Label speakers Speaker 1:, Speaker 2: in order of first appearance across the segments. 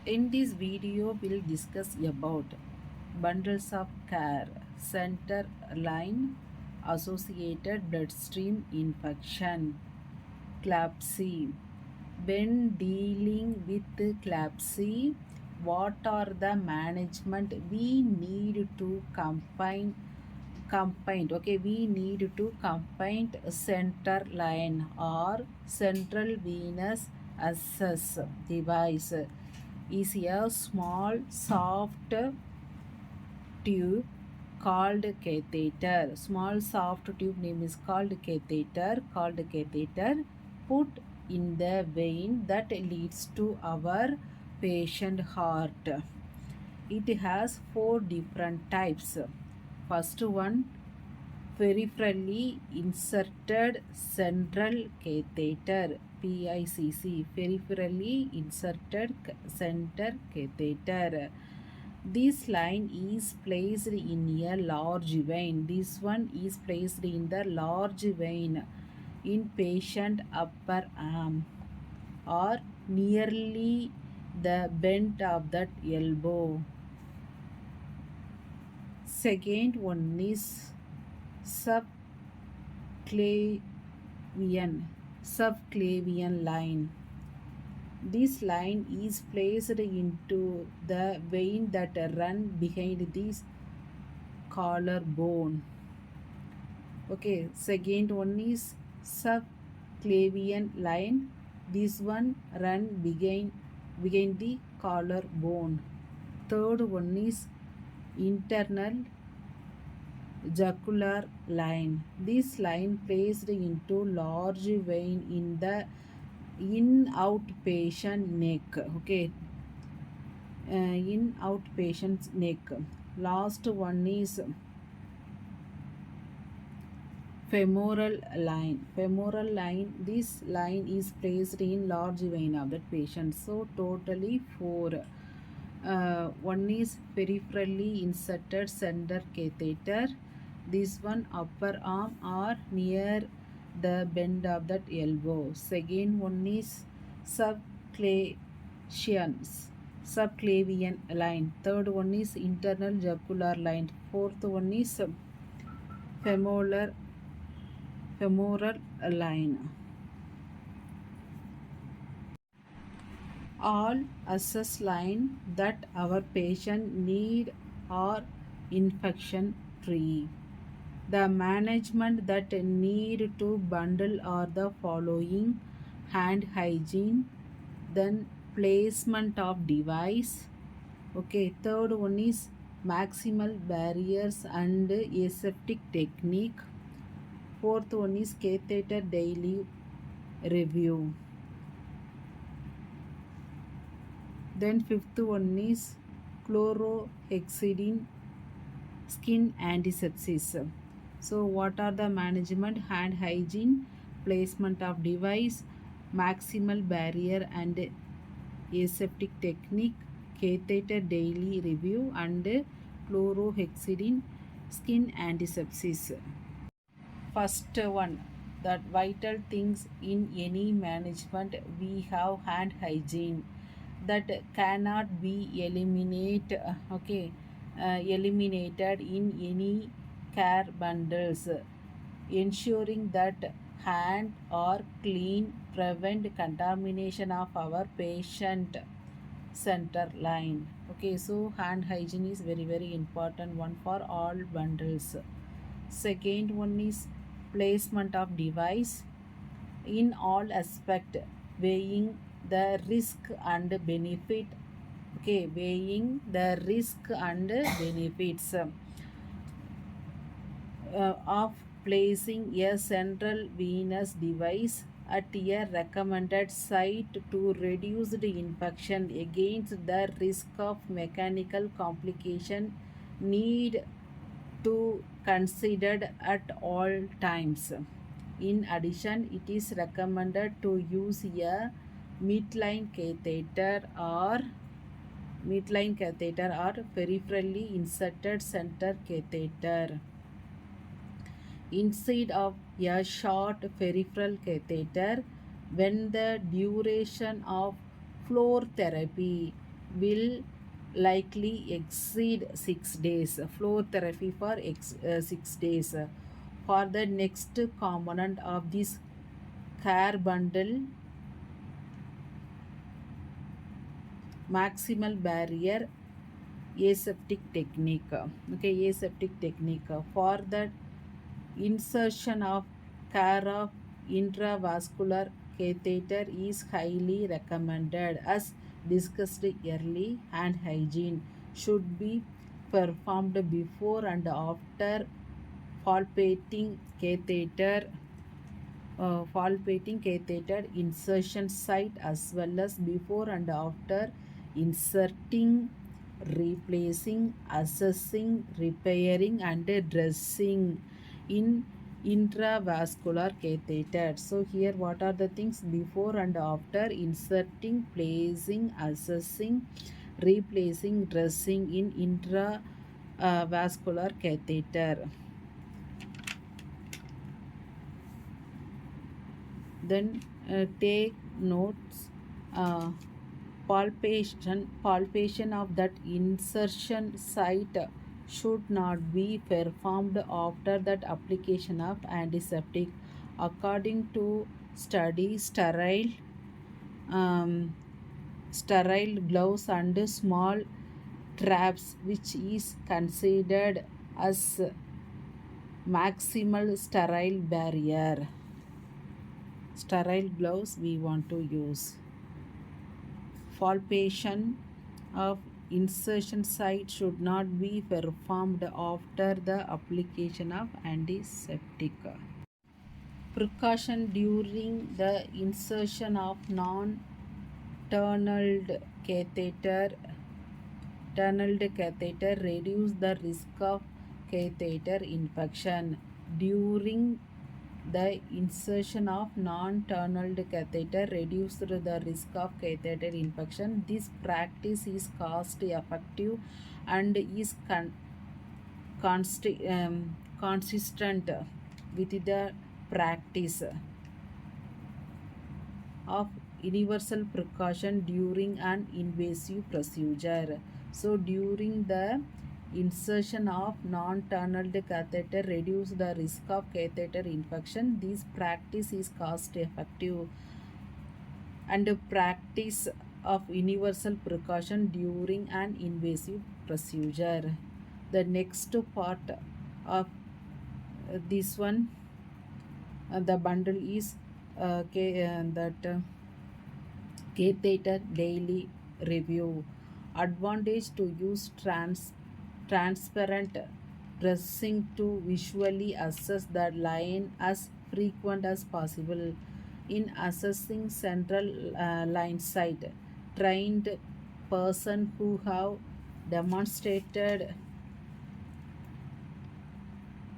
Speaker 1: In this video, we'll discuss about bundles of care, center line, associated bloodstream infection, CLABSI. When dealing with CLABSI, what are the management we need to combined, okay, we need to combine center line or central venous access device is a small soft tube called catheter. Small soft tube name is called catheter put in the vein that leads to our patient heart. It has four different types. First one, peripherally inserted central catheter, PICC, peripherally inserted center catheter. This line is placed in a large vein. This one is placed in the large vein in patient upper arm or nearly the bend of that elbow. Second one is subclavian line. This line is placed into the vein that run behind this collarbone. Okay, second one is subclavian line. This one run behind the collarbone. Third one is internal jugular line. This line placed into large vein in the outpatient neck. Okay, in outpatient's neck. Last one is femoral line. This line is placed in large vein of that patient. So totally four. One is peripherally inserted center catheter. This one upper arm or near the bend of that elbow. Second one is subclavian line. Third one is internal jugular line. Fourth one is femoral line. All access line that our patient need are infection free. The management that need to bundle are the following: hand hygiene, then placement of device. Okay, third one is maximal barriers and aseptic technique. Fourth one is catheter daily review. Then fifth one is chlorhexidine skin antisepsis. So what are the management? Hand hygiene, placement of device, maximal barrier and aseptic technique, catheter daily review and chlorhexidine skin antisepsis. First one, that vital things in any management, we have hand hygiene that cannot be eliminated in any care bundles. Ensuring that hand are clean prevent contamination of our patient center line. Okay, so hand hygiene is very important one for all bundles. Second one is placement of device in all aspect, weighing the risk and benefit. Okay, weighing the risk and benefits of placing a central venous device at a recommended site to reduce the infection against the risk of mechanical complication need to considered at all times. In addition, it is recommended to use a midline catheter or peripherally inserted center catheter instead of a short peripheral catheter when the duration of floor therapy will likely exceed 6 days. Flow therapy for 6 days. For the next component of this care bundle, maximal barrier aseptic technique. Okay, aseptic technique. For the insertion of care of intravascular catheter is highly recommended. As discussed early, hand hygiene should be performed before and after palpating catheter palpating catheter insertion site, as well as before and after inserting, replacing, assessing, repairing and dressing in intravascular catheter. So here what are the things? Before and after inserting, placing, assessing, replacing, dressing in intravascular catheter. Then take notes. Palpation of that insertion site should not be performed after that application of antiseptic. According to study, um, sterile gloves and small traps, which is considered as maximal sterile barrier. Sterile gloves we want to use. Palpation of insertion site should not be performed after the application of antiseptic. Precaution during the insertion of non-tunneled catheter. Tunneled catheter reduce the risk of catheter infection. During the insertion of non-tunneled catheter reduces the risk of catheter infection. This practice is cost effective and is consistent with the practice of universal precaution during an invasive procedure. So during the insertion of non-tunneled catheter reduce the risk of catheter infection. This practice is cost effective and practice of universal precaution during an invasive procedure. The next part of this one, the bundle is catheter daily review. Advantage to use transparent dressing to visually assess the line as frequent as possible. In assessing central line site, trained person who have demonstrated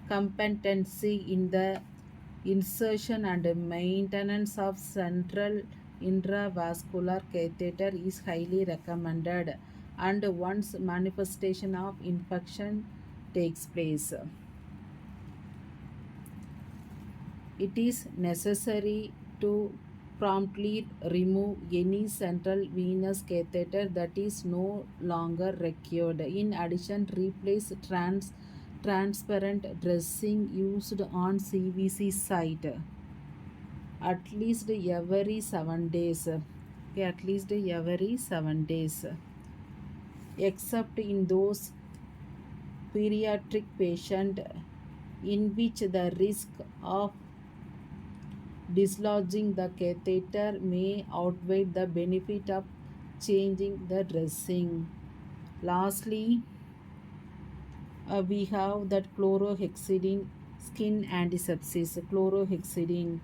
Speaker 1: competency in the insertion and maintenance of central intravascular catheter is highly recommended, and once manifestation of infection takes place, it is necessary to promptly remove any central venous catheter that is no longer required. In addition, replace transparent dressing used on CVC site at least every 7 days. Okay, at least every 7 days, except in those pediatric patient in which the risk of dislodging the catheter may outweigh the benefit of changing the dressing. Lastly, we have that chlorhexidine skin antisepsis. Chlorhexidine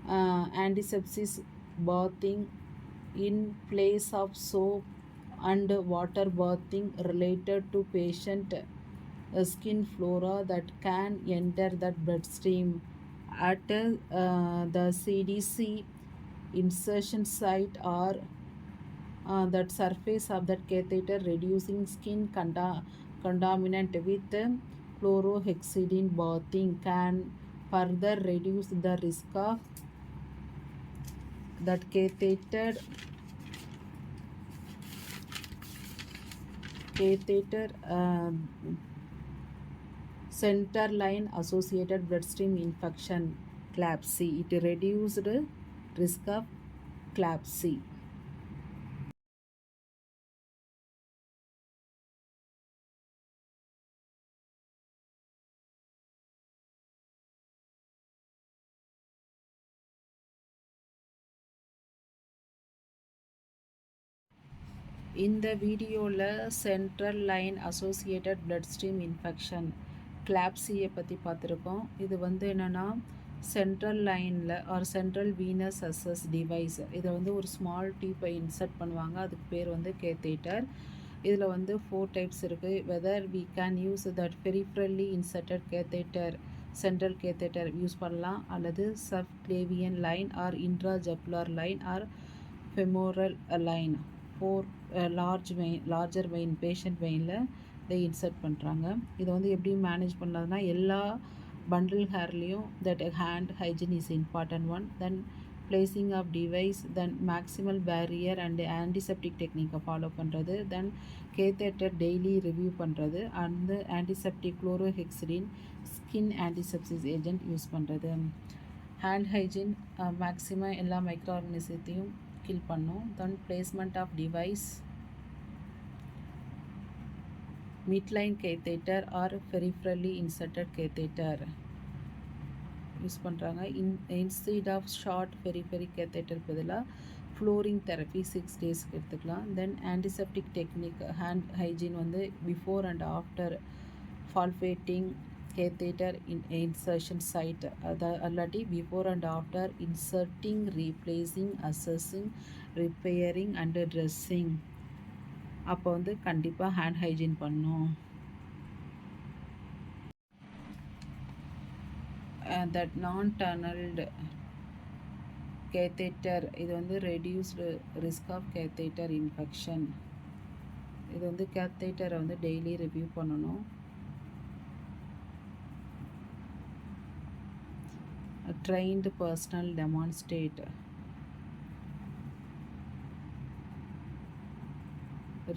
Speaker 1: antisepsis bathing in place of soap and water bathing related to patient skin flora that can enter that bloodstream at the CDC insertion site or that surface of that catheter, reducing skin contaminant with chlorhexidine bathing can further reduce the risk of that catheter catheter Cetralline associated bloodstream infection CLABSI. It reduced risk of CLABSI. இந்த வீடியோவில் central line associated blood stream infection கிளாப்சியை பற்றி பார்த்துருக்கோம். இது வந்து என்னென்னா central லைனில் or central venous access device, இதை வந்து ஒரு ஸ்மால் டியூப்பை இன்சர்ட் பண்ணுவாங்க. அதுக்கு பேர் வந்து கேத்தேட்டர். இதில் வந்து 4 டைப்ஸ் இருக்குது. Whether we can use that peripherally inserted catheter, central catheter use பண்ணலாம், அல்லது subclavian line or intrajugular line or femoral line. 4 larger vein patient வெயினில் இதை இன்சர்ட் பண்ணுறாங்க. இதை வந்து எப்படி மேனேஜ் பண்ணலாம்னா, எல்லா பண்டில் ஹேர்லேயும் that hand hygiene is important one. Then placing of device, then maximal barrier and antiseptic டெக்னிக்கை ஃபாலோ பண்ணுறது, தென் கேத்தேட்டர் டெய்லி ரிவ்யூ பண்ணுறது, அந்த antiseptic chlorhexidine skin antisepsis agent use பண்ணுறது. ஹேண்ட் ஹைஜீன் மேக்ஸிமம் எல்லா micro ஆர்கனிசத்தையும் kill பண்ணும். Then placement of device, midline catheter or peripherally inserted catheter use பண்ணுறாங்க. Instead of short periphery catheter பதிலாக flowing therapy 6 டேஸ்க்கு எடுத்துக்கலாம். Then antiseptic technique, hand hygiene வந்து before and after palpating catheter insertion site, அல்லாட்டி before and after inserting, replacing, accessing, repairing and dressing. அப்போ வந்து கண்டிப்பாக hand hygiene பண்ணும். தட் நான் டனல்டு கேத்தேட்டர், இது வந்து reduced risk of catheter infection. இது வந்து கேத்தேட்டரை வந்து டெய்லி ரிவ்யூ பண்ணணும். trained personal demonstrate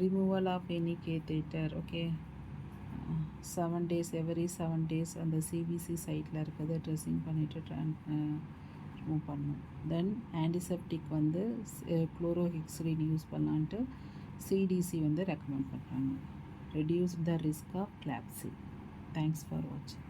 Speaker 1: removal of any catheter. Okay, 7 days, every 7 days அந்த சிபிசி சைட்டில் இருக்கிறது ட்ரெஸ்ஸிங் பண்ணிவிட்டு ரிமூவ் பண்ணணும். தென் ஆன்டிசெப்டிக் வந்து குளோரோஹெக்சிடின் யூஸ் பண்ணலான்ட்டு சிடிசி வந்து ரெக்கமெண்ட் பண்ணுறாங்க. Reduce the risk of CLABSI. Thanks for வாட்சிங்.